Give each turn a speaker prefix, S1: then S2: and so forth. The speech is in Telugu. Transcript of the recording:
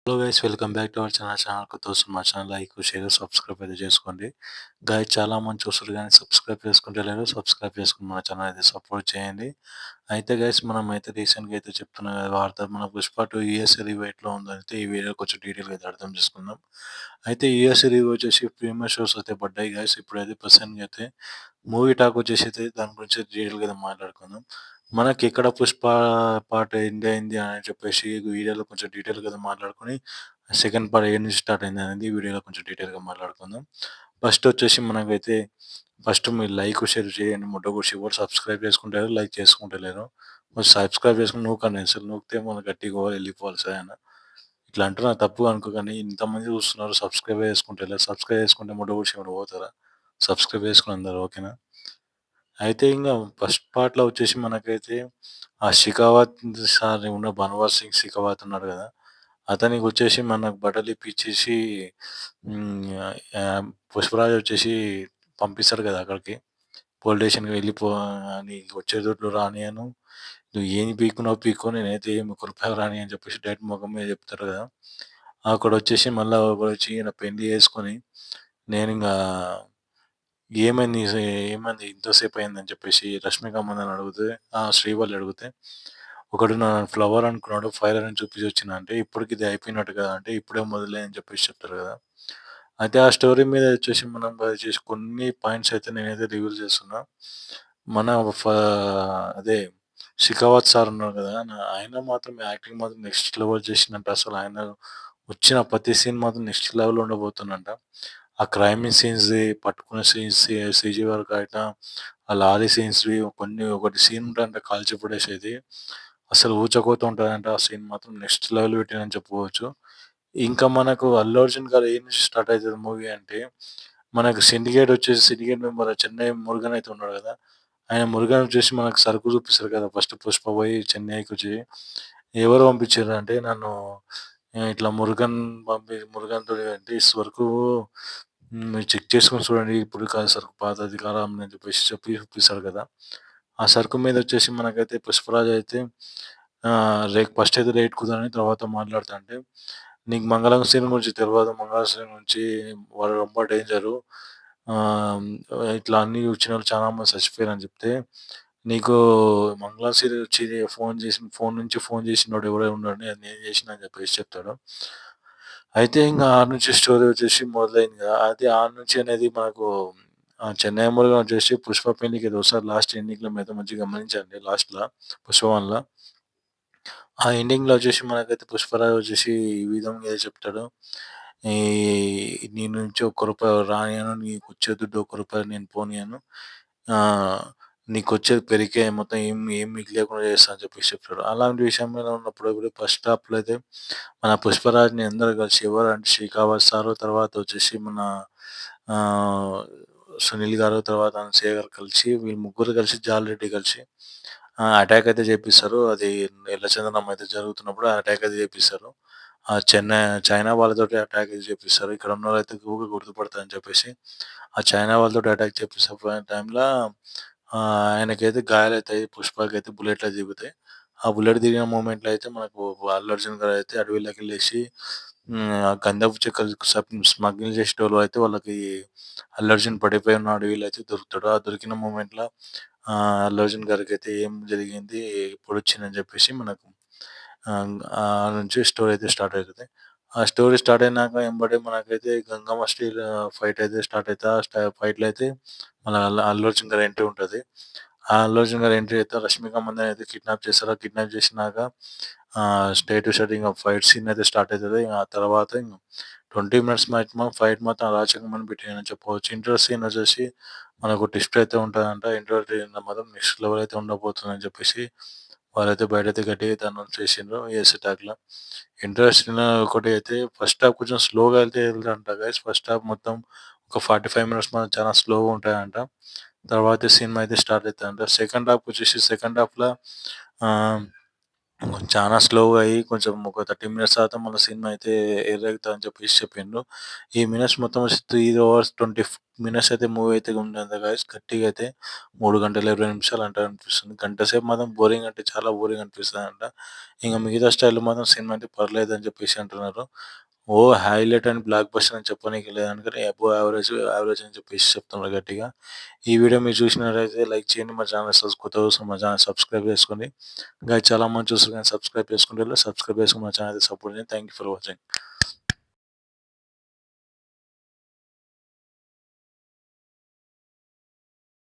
S1: Hello guys, welcome back to our channel. కొత్త వస్తున్న మా ఛానల్ లైక్, షేర్, సబ్స్క్రైబ్ అయితే చేసుకోండి. గైస్ చాలా మంది చూస్తారు కానీ సబ్స్క్రైబ్ చేసుకుంటలేరు. సబ్స్క్రైబ్ చేసుకుని మన ఛానల్ అయితే సపోర్ట్ చేయండి. అయితే గైస్ మనం అయితే రీసెంట్‌గా అయితే చెప్తున్న వార్త మన 'పుష్ప 2' యూఎస్ రివ్యూ ఎట్లా ఉందైతే ఈ వీడియో కొంచెం డీటెయిల్‌గా అయితే అర్థం చేసుకుందాం. అయితే యూఎస్ రివ్యూ వచ్చేసి ప్రీమియర్ షోస్ అయితే పడ్డాయి గైస్. ఇప్పుడైతే ప్రస్తుతానికి అయితే మూవీ టాక్ వచ్చేసి అయితే దాని గురించి డీటెయిల్‌గా అయితే మాట్లాడుకుందాం. మనకెక్కడ 'పుష్ప' పార్ట్ ఎండ్ అయింది అని చెప్పేసి వీడియోలో కొంచెం డీటెయిల్‌గా అయితే మాట్లాడుకొని, సెకండ్ పార్ట్ ఏడు నుంచి స్టార్ట్ అయిందనేది ఈ వీడియోలో కొంచెం డీటెయిల్‌గా మాట్లాడుకుందాం. ఫస్ట్ వచ్చేసి మనకైతే ఫస్ట్ మీరు లైక్, షేర్ చేయండి. ముట్టగుచ్చి ఎవరు సబ్స్క్రైబ్ చేసుకుంటలేరు, లైక్ చేసుకుంటలేరు. మరి సబ్స్క్రైబ్ చేసుకొని నూకండి. అసలు నూకితే మన గట్టిగా పోవాలి, వెళ్ళిపోవాలి సరేనా. ఇట్లా అంటున్నా తప్పుగా అనుకోకండి. ఇంతమంది చూస్తున్నారు, సబ్స్క్రైబే చేసుకుంటలేరు. సబ్స్క్రైబ్ చేసుకుంటే ముట్టగుచ్చి ఏమైనా పోతారా? సబ్స్క్రైబ్ చేసుకొని అందరూ ఓకేనా? అయితే ఇంగ ఫస్ట్ పార్ట్‌లో వచ్చేసి మనకైతే ఆ 'షికావత్' సార్ ఉన్న 'బన్వార్ సింగ్ షికావత్' ఉన్నాడు గదా! అతనికొచ్చేసి మనకు బట్టలిప్పిచ్చేసి పుష్పరాజ్ వచ్చేసి పంపిస్తాడు గదా! అక్కడికి. పోలీస్ స్టేషన్‌కి వెళ్ళిపో నీకు వచ్చే దుడ్లు రానియ్యను. నువ్వు ఏం పీక్కున్నావో పీక్కో, నేనైతే ఏమి ఒక్క రూపాయి రానియ్యను అని చెప్పేసి డైరెక్ట్ మొఖం మీద చెప్తారు గదా! అక్కడొచ్చేసి మళ్ళా ఒకడొచ్చి ఈయన పెళ్లి చేసుకొని నేనింగా ఏమైంది ఏమైంది ఇంతసేపు అయిందని చెప్పేసి రష్మిక మందన అడిగితే, శ్రీవల్లి అడిగితే, ఒకడు నన్ను ఫ్లవర్ అనుకున్నాడు, ఫైర్ అని చూపించి వచ్చిన అంటే, ఇప్పటికి ఇది అయిపోయినట్టు కదా అంటే, ఇప్పుడే మొదలే అని చెప్పేసి చెప్తారు కదా. అయితే ఆ స్టోరీ మీద వచ్చేసి మనం వచ్చేసి కొన్ని పాయింట్స్ అయితే నేనైతే రివీల్ చేస్తున్నా. మన ఫ అదే 'షికావత్' సార్ ఉన్నారు కదా! ఆయన మాత్రం యాక్టింగ్ మాత్రం నెక్స్ట్ లెవెల్ చేసిండంట. అసలు ఆయన వచ్చిన ప్రతి సీన్ మాత్రం నెక్స్ట్ లెవెల్ ఉండబోతుందంట. ఆ క్రైమ్ సీన్స్‌ది, పట్టుకునే సీన్స్, సీజీ వర్క్ అయిట, ఆ లారీ సీన్స్‌వి ఒకటి సీన్ ఉంటదంట కాల్చి పడేసేది. అసలు ఊచకోత ఉంటదంట. ఆ సీన్ మాత్రం నెక్స్ట్ లెవెల్ పెట్టిండని చెప్పుకోవచ్చు. ఇంకా మనకు 'అల్లు అర్జున్' గారు ఏ నుంచి స్టార్ట్ అయితది మూవీ అంటే, మనకు 'సిండికేట్' వచ్చేసి 'సిండికేట్' మెంబర్ చెన్నై మురుగన్ అయితే ఉన్నాడు కదా! ఆయన మురుగన్ వచ్చేసి మనకు సరుకు చూపిస్తారు కదా! ఫస్ట్ 'పుష్ప' పోయి చెన్నైకొచ్చి ఎవరు పంపించిర్రంటే నన్ను ఇట్లా మురుగన్‌తోని అంటే వరకు మీరు చెక్ చేసుకొని చూడండి. ఇప్పుడు కాదు సరుకు పాతది కాలం అని చెప్పేసి చెప్పి చూపిస్తాడు కదా! ఆ సరుకు మీద వచ్చేసి మనకైతే 'పుష్పరాజ్' అయితే ఫస్ట్ అయితే రేట్ కుదరని తర్వాత మాట్లాడుతాంటే, "నీకు మంగళం సీన్ గురించి తెలవదు. మంగళం సీన్ గురించి వాడు రొంబ డేంజరు. ఆహ్, ఇట్లా అన్నీ వచ్చినోళ్ళు చాలా మంది చచ్చిపోయారని" చెప్తే, "నీకు మంగళం సీన్ వచ్చి ఫోన్ చేసినోడు ఎవడో ఉన్నాడు. అది నేను చేసినా" అని చెప్పేసి చెప్తాడు. అయితే ఇంగ ఆడ నుంచి స్టోరీ వచ్చేసి మొదలైంది కదా! అయితే ఆడ నుంచి అనేది మనకు 'చెన్నై మురుగన్' వచ్చేసి 'పుష్ప' పెళ్ళికి ఏదో వస్తారు లాస్ట్ ఎండింగ్‌లో మీరైతే మంచిగా గమనించండి లాస్ట్‌ల 'పుష్ప 1'ల. ఆ ఎండింగ్‌లో వచ్చేసి మనకైతే 'పుష్పరాజ్' వచ్చేసి ఈ విధంగా చెప్తాడు. ఈ "నీ నుంచి ఒక్క రూపాయి రానియ్యను. నీకొచ్చే దుడ్డు ఒక్క రూపాయి నేను పోనీయను. ఆహ్, నీకొచ్చేది పెరికే మొత్తం ఏం ఏం మిగిలియకుండా చేస్తా" అని చెప్పేసి చెప్తాడు. అలాంటి విషయంలో ఉన్నప్పుడు కూడా ఫస్ట్ హాఫ్‌లో అయితే మన 'పుష్పరాజ్‌ని' అందరూ కలిసి ఎవరంటే 'షెకావత్' సారు, తర్వాత వచ్చేసి మన ఆహ్, సునీల్ గారు, తర్వాత అనసూయ గారు కలిసి వీళ్ళు ముగ్గురు కలిసి, జాలిరెడ్డి కలిసి అటాక్ అయితే చేపిస్తారు. అది ఎర్రచందనం అయితే జరుగుతున్నప్పుడు అటాక్ అయితే చేపిస్తారు. చైనా వాళ్ళతోటి అటాక్ అయితే చేపిస్తారు. ఇక్కడ ఉన్నోళ్ళైతే ఊకే గుర్తుపడతారని చెప్పేసి, ఆ చైనా వాళ్ళతోటి అటాక్ చేపిచ్చబోయే టైంలో ఆయనకైతే గాయాలయితాయి. పుష్పకైతే బుల్లెట్‌లయి దిగుతాయి. ఆ బుల్లెట్ దిగిన మూమెంట్‌లో అయితే మనకు అల్లు అర్జున్ గారైతే అడవిలోకెళ్ళేసి ఆ గంధపు చెక్కలు స్మగ్లింగ్ చేసేటోళ్ళు అయితే వాళ్ళకి అల్లు అర్జున్ పడిపోయి ఉన్న అడవిలో అయితే దొరుకుతాడు. ఆ దొరికిన మూమెంట్‌లో అల్లు అర్జున్ గారికైతే ఏం జరిగింది, ఎప్పుడొచ్చిందని చెప్పేసి మనకు ఆ నుంచి స్టోరీ అయితే స్టార్ట్ అయితది. ఆ స్టోరీ స్టార్ట్ అయినాక ఎంబటే మనకైతే గంగమ్మ స్టీల్ ఫైట్ అయితే స్టార్ట్ అయితది. ఫైట్‌లో అయితే మన అల్లు అర్జున్ గారి ఎంట్రీ ఉంటది. ఆ అల్లు అర్జున్ గారి ఎంట్రీ అయితే రష్మిక మందన అయితే కిడ్నాప్ చేస్తారు. కిడ్నాప్ చేసినాక స్ట్రెయిట్ టు స్టార్ట్ ఇంగ ఫైట్ సీన్ అయితే స్టార్ట్ అయితది. ఆ తర్వాత ఇంగ 20 మినిట్స్ మాక్సిమం ఫైట్ మొత్తం అరాచకమని పెట్టిండని చెప్పవచ్చు. ఇంటర్ సీన్ వచ్చేసి మనకు ట్విస్ట్ అయితే ఉంటదంట. ఇంటర్ మాత్రం నెక్స్ట్ లెవెల్ అయితే ఉండబోతుందని చెప్పేసి వాళ్ళైతే బయటైతే గట్టిగా అయితే అనౌన్స్ చేసిండ్రు యూఎస్ అటాక్‌లో. ఇంట్రెస్టింగ్ ఒకటి అయితే ఫస్ట్ హాఫ్ కొంచెం స్లోగా అయితే ఎళ్తదంట గైస్. ఫస్ట్ హాఫ్ మొత్తం ఒక 45 మినిట్స్ మాత్రం చాలా స్లోగా ఉంటాయంట. తర్వాత సినిమా అయితే స్టార్ట్ అయితదంట. సెకండ్ హాఫ్‌కొచ్చేసి సెకండ్ హాఫ్‌ల ఆహ్ చానా స్లోగా అయ్యి కొంచెం ఒక 30 మినిట్స్ తర్వాత మళ్ళా సినిమా అయితే ఎర్రగతదని చెప్పేసి చెప్పిండ్రు. ఈ మినిట్స్ మొత్తం వచ్చి 3 అవర్స్ 20 మినిట్స్ అయితే మూవీ అయితే ఉండేది గైస్. గట్టిగా అయితే 3 గంటల 20 నిమిషాలు అంట అనిపిస్తుంది. గంట సేపు మాత్రం బోరింగ్ అంటే చాలా బోరింగ్ అనిపిస్తదంట. ఇంక మిగతా స్టైల్‌లో మాత్రం సినిమా అంటే పర్లేదని చెప్పేసి అంటున్నారు. హైలైట్ అండ్ బ్లాక్ బస్టర్ అని చెప్పనీకి లేదనుకని అబోవ్ యావరేజ్, యావరేజ్ అని చెప్పేసి చెప్తున్నారు గట్టిగా. ఈ వీడియో మీరు చూసినట్లయితే లైక్ చేయండి. మా ఛానల్ కొత్తగా చూస్తున్న మా ఛానల్ సబ్స్క్రైబ్ చేసుకోండి. ఇంకా చాలా మంది చూస్తున్నారు కానీ సబ్స్క్రైబ్ చేసుకుంటలేరు. సబ్స్క్రైబ్ చేసుకొని మా ఛానల్ సపోర్ట్ చేయండి. Thank you for watching.